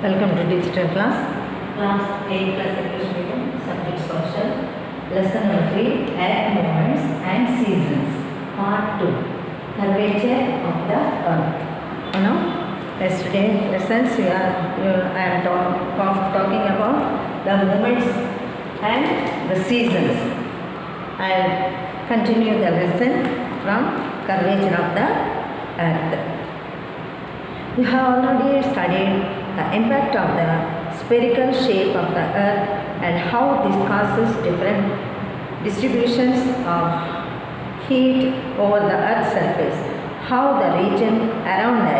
Welcome to digital class. Class 8 plus English medium, subject social. Lesson number 3, Earth movements and seasons. Part 2, curvature of the earth. You know, yesterday lessons I am talking about the movements and the seasons. I will continue the lesson from curvature of the earth. We have already studied the impact of the spherical shape of the earth and how this causes different distributions of heat over the earth's surface, how the region around the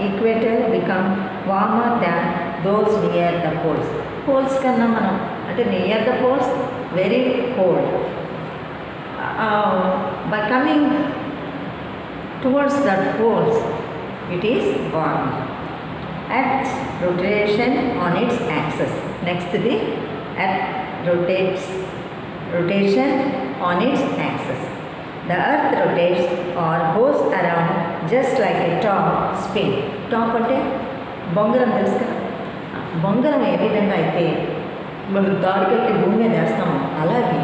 equator become warmer than those near the poles. Poles kanna manam ante near the poles very cold. By coming towards the poles, it is warm. Earth's rotation on its axis. Next, the earth rotation on its axis. The earth rotates or goes around just like a top spin. Top అంటే బొంగరం తెలుసు కదా, బొంగరం ఏ విధంగా అయితే మనం దాడికెట్టి భూమి మీద వేస్తాము, అలాగే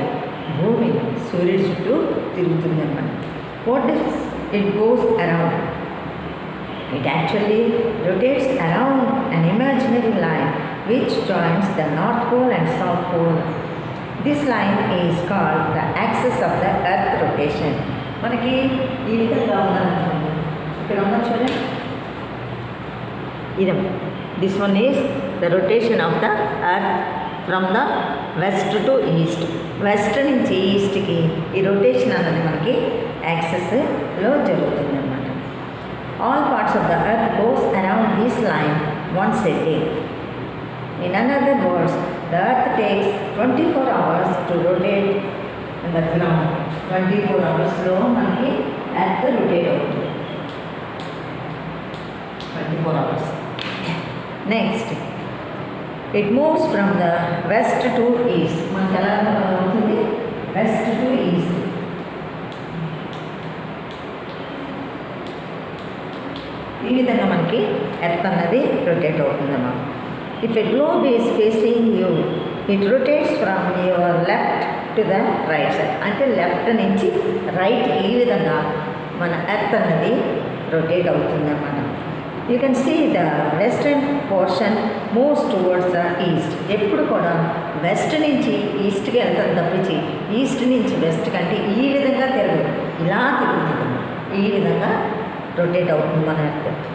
భూమి సూర్యుడి చుట్టూ తిరుగుతుంది అన్నమాట. What is it goes around? It actually rotates around an imaginary line which joins the North Pole and South Pole. This line is called the axis of the earth rotation. మనకి ఈ విధంగా ఉన్నది, ఇక్కడ ఉన్న చూడండి, ఇది. This one is the rotation of the earth from the west to east. West నుంచి ఈస్ట్కి ఈ రొటేషన్ అన్నది మనకి యాక్సెస్లో జరుగుతుంది అన్నమాట. All parts of the earth goes around this line once a day. In other words, the earth takes 24 hours to rotate in the ground. 24 hours lo manaki earth rotate avutundi. 24 hours. Next, it moves from the west to east. Manaki ela avutundi? West to east. ఈ విధంగా మనకి earth అన్నది rotate అవుతుందన్నమాట. If a globe is facing you, it rotates from your left to the right side. అంటే left నుంచి right ఈ విధంగా మన ఎర్త్ అన్నది రొటేట్ అవుతుందన్నమాట. You can see the western portion moves towards the east. ఎప్పుడు కూడా వెస్ట్ నుంచి ఈస్ట్కి వెళ్తాం తప్పించి ఈస్ట్ నుంచి వెస్ట్ కంటే ఈ విధంగా తిరగదు, ఇలా తిరుగుతుంది, ఈ విధంగా rotate out మన earth.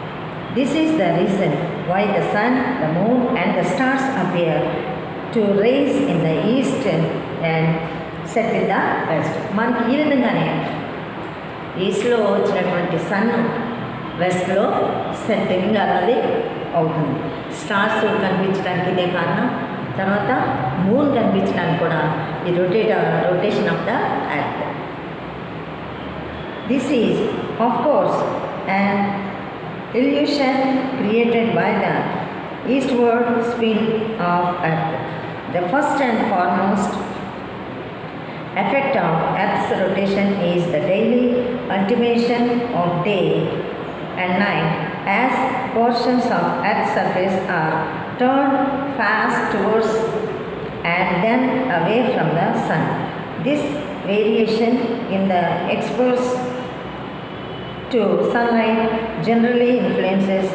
This is the reason why the sun, the moon and the stars appear to rise in the east and set in the west. మనకి ఈ విధంగానే ఈస్ట్లో వచ్చినటువంటి సన్ వెస్ట్లో సెట్టింగ్ అన్నది అవుతుంది. స్టార్స్ కనిపించడానికి ఇదే కారణం. తర్వాత మూన్ కనిపించడానికి కూడా ఈ rotation of the earth. This is, of course, an illusion created by the eastward spin of earth. The first and foremost effect of earth's rotation is the daily alternation of day and night as portions of earth's surface are turned fast towards and then away from the sun. This variation in the exposure to sunlight generally influences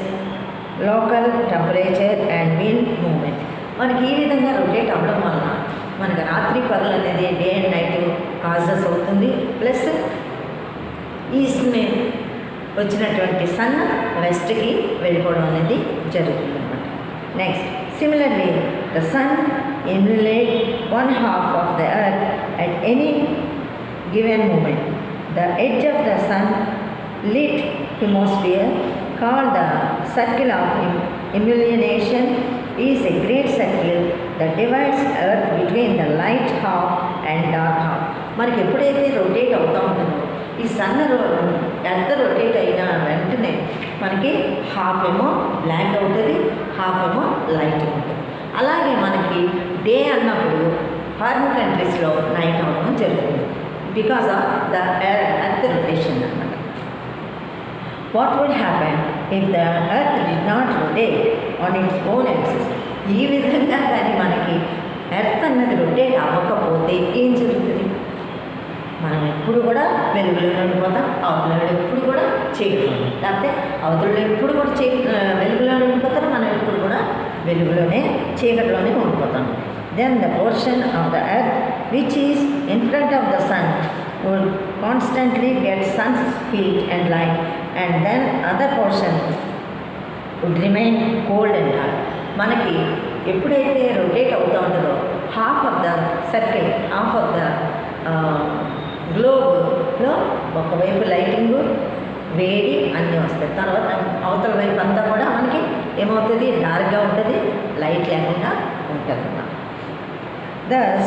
local temperature and wind movement. మనకి ఈ విధంగా rotate అవ్వడం వలన మనకి రాత్రి పగలు అనేది day and night causes అవుతుంది. ప్లస్ ఈస్ట్ వచ్చినటువంటి సన్ వెస్ట్కి వెళ్ళిపోవడం అనేది జరుగుతుంది అన్నమాట. Next, similarly the sun illuminate one half of the earth at any given moment. The edge of the sun lit hemisphere, called the circle of illumination, is a great circle that divides earth between the light half and dark half. మనకి ఎప్పుడైతే rotate అవుతూ ఉంటుందో ఈ sun earth rotate అయిన వెంటనే మనకి half ఏమో black అవుతుంది, హాఫ్ ఏమో లైట్ ఉంటుంది. అలాగే మనకి డే అన్నప్పుడు ఫారిన్ కంట్రీస్లో నైట్ అవ్వడం జరుగుతుంది because of the earth rotation అన్నమాట. What would happen if the earth did not rotate? On its own axis. ఈ విధంగా కానీ మనకి ఎర్త్ అన్నది రొటేట్ అవ్వకపోతే ఏం జరుగుతుంది? మనం ఎప్పుడు కూడా వెలుగులోనే ఉండిపోతాం, అవతలలో ఎప్పుడు కూడా చీకట్లో, లేకపోతే అవతలలో ఎప్పుడు కూడా వెలుగులోనే ఉండిపోతారు, మనం ఎప్పుడు కూడా వెలుగులోనే చీకట్లోనే ఉండిపోతాం. Then the portion of the earth which is in front of the sun would constantly get sun's heat and light, and then other portion would remain cold and hot. మనకి ఎప్పుడైతే రొటేట్ అవుతూ ఉంటుందో half of the circle, half of the గ్లోబ్లో ఒకవైపు lighting, వేడి అన్నీ వస్తాయి. తర్వాత అవతల వైపు అంతా కూడా మనకి ఏమవుతుంది? డార్క్గా ఉంటుంది, లైట్ లేకుండా ఉంటుంది. Thus,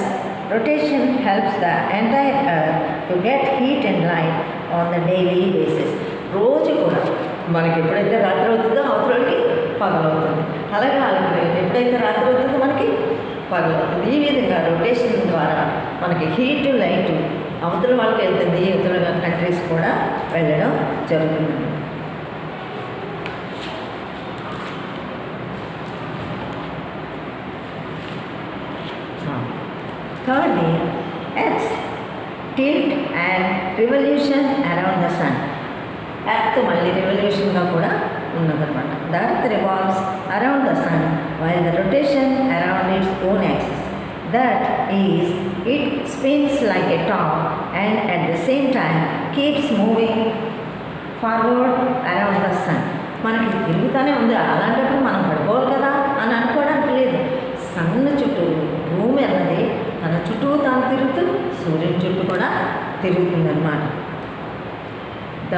rotation helps the entire earth to get heat and light on the daily basis. రోజు కూడా మనకి ఎప్పుడైతే రాత్రి అవుతుందో అవతలకి పగలవుతుంది, అలాగే ఎప్పుడైతే రాత్రి అవుతుందో మనకి పగలవుతుంది. ఈ విధంగా రొటేషన్ ద్వారా మనకి హీట్ లైట్ అవతల వాళ్ళకి వెళ్తుంది, ఇతర కంట్రీస్ కూడా వెళ్ళడం జరుగుతుంది. Thirdly, Earth's tilt and revolution around the sun. Earth మళ్ళీ రెవల్యూషన్గా కూడా ఉన్నదన్నమాట. The Earth revolves around the sun while the rotation around its own axis. That is, it spins like a top and at the same time keeps moving forward around the sun. మనకి తిరుగుతూనే ఉంది, అలాంటప్పుడు మనం పడిపోవాలి కదా అని అనుకోవడానికి లేదు. Sun చుట్టూ భూమి అన్నది తన చుట్టూ తాను తిరుగుతూ సూర్యుని చుట్టూ కూడా తిరుగుతుందన్నమాట. The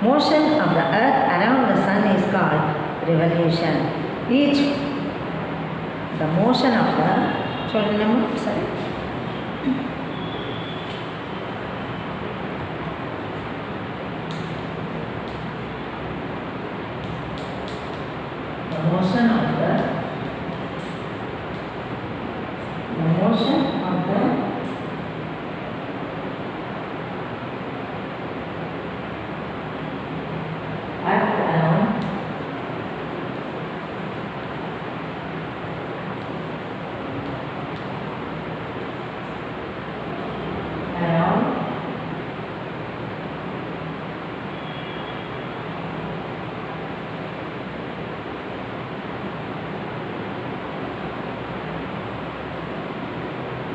motion of the earth around the sun is called revolution. Each the motion of the చూడండి సరే motion of the earth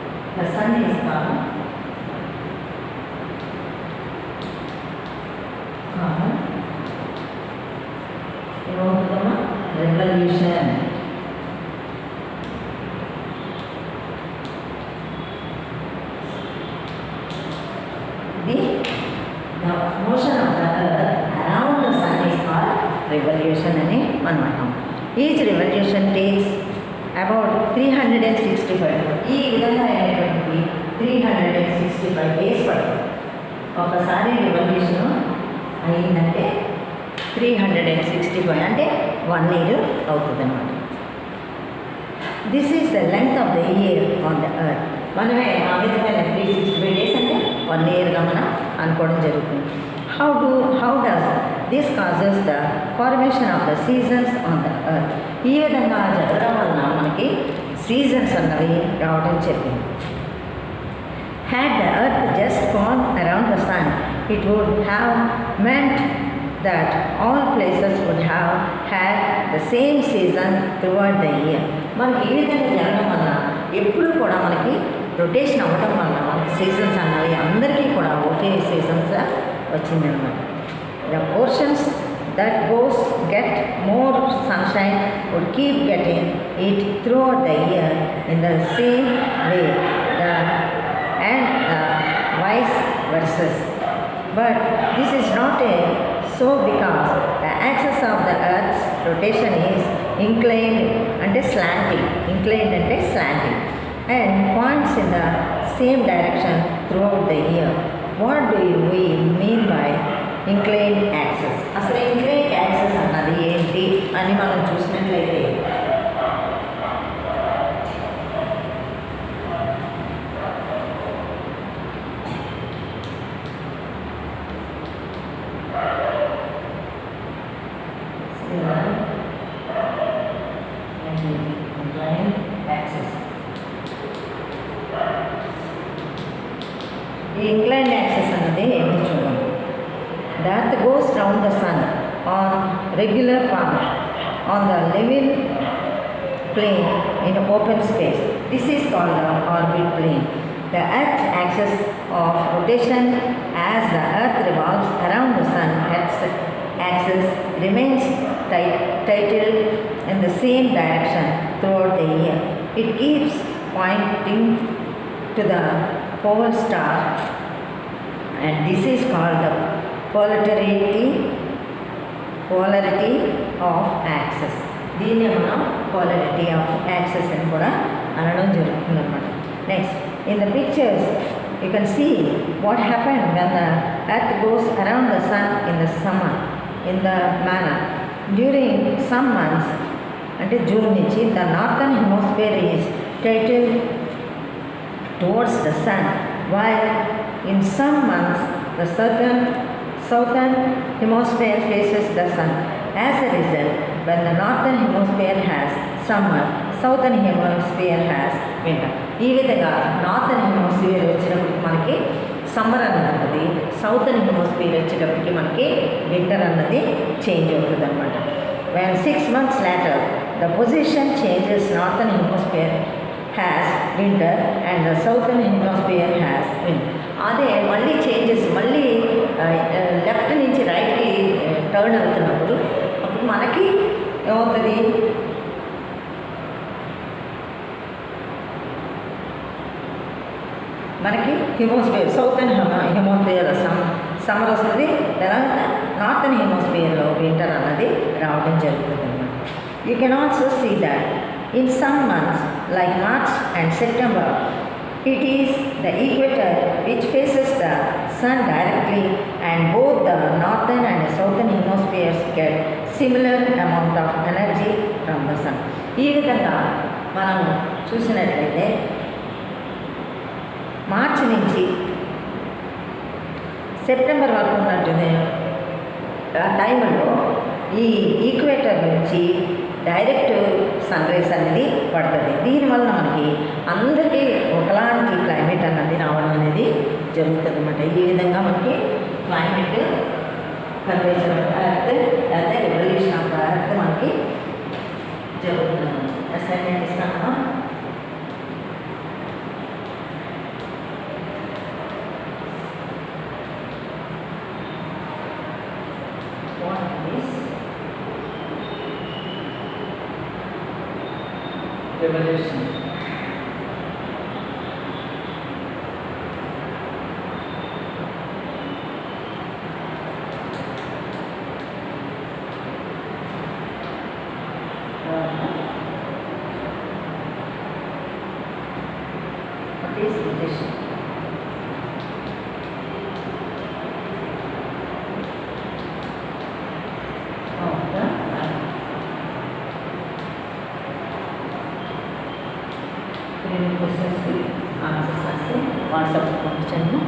around the sun is called revolution. The motion of the earth around the sun is called revolution అని మనం అంటాం. Each revolution takes about 365. ఈ విధంగా అయినటువంటి 365 days పడుతుంది. ఒకసారి రెవల్యూషన్ అయిందంటే 365 అంటే 1 year అవుతుంది అన్నమాట. This is the length of the year on the earth. మనమే ఆ విధమైన 365 డేస్ అంటే 1 yearగా మనం అనుకోవడం జరుగుతుంది. How does this causes the formation of the seasons on the earth. ఈ విధంగా జరగడం వలన మనకి సీజన్స్ అన్నవి రావడం జరిగింది. Had the earth just gone around the sun, it would have meant that all places would have had the same season throughout the year. మనకి ఈ విధంగా జరగడం వల్ల ఎప్పుడు కూడా మనకి రొటేషన్ అవ్వడం వల్ల మనకి సీజన్స్ అన్నవి అందరికీ కూడా ఒకే సీజన్స్ వచ్చిందనమాట. The portions that goes get more sunshine would keep getting it throughout the year in the same way, and vice versa. But this is not so because the axis of the earth's rotation is inclined and slanting, and points in the same direction throughout the year. What do we mean by inclined axis? అసలు inclined axis అన్నది ఏంటి అని మనం చూసినట్లయితే ఈ inclined axis అన్నది ఏంటో చూడండి. The earth goes round the sun on regular path on the level plane in open space. This is called the orbit plane. The earth's axis of rotation as the earth revolves around the sun axis remains tilted in the same direction throughout the year. It keeps pointing to the pole star, and this is called the polarity of axis. దీన్ని మనం polarity of axis అని కూడా అనడం జరుగుతుంది అన్నమాట. Next, in the pictures you can see what happened when the earth goes around the sun in the summer in the manner. During some months, అంటే June నుంచి, the northern hemisphere is tilted towards the sun, while in some months the southern hemisphere faces the sun. As a result, when the northern hemisphere has summer, southern hemisphere has winter. ఈ విధంగా northern hemisphere వచ్చినప్పటికి మనకి summer అన్నది ఉంటుంది, southern hemisphere వచ్చేటప్పటికి మనకి winter అన్నది change అవుతుంది అనమాట. when 6 months later the position changes, northern hemisphere has winter and the southern hemisphere has winter. అదే మళ్ళీ చేంజెస్, మళ్ళీ లెఫ్ట్ నుంచి రైట్కి టర్న్ అవుతున్నప్పుడు అప్పుడు మనకి ఏమవుతుంది, మనకి హెమిస్ఫియర్ సౌతర్న్ హెమిస్ఫియర్ సమ్మర్ వస్తుంది, తర్వాత నార్థన్ హెమిస్ఫియర్లో వింటర్ అన్నది రావడం జరుగుతుంది అన్నమాట. You can also see that in some months like March and September it is the equator which faces the sun directly, and both the northern and the southern hemispheres get similar amount of energy from the sun. ఈ విధంగా మనం చూసినట్లయితే మార్చి నుంచి September వరకు ఉన్నట్టు ఆ టైంలో ఈ ఈక్వేటర్ నుంచి డైరెక్ట్ సన్ రైజ్ అనేది పడుతుంది. దీనివల్ల మనకి అందరికీ ఒకలాంటి క్లైమేట్ అన్నది రావడం అనేది జరుగుతుంది అన్నమాట. ఈ విధంగా మనకి క్లైమేట్ కన్వర్జన్ ఆఫ్ ఎర్త్ లేదా రెవల్యూషన్ ఆఫ్ ఎర్త్ మనకి జరుగుతుంది. అసైన్మెంట్ ఇస్తాను. Revolution. What is revolution? క్వశ్చన్స్కి ఆన్సర్స్ రాసి వాట్సాప్ పంపించండి.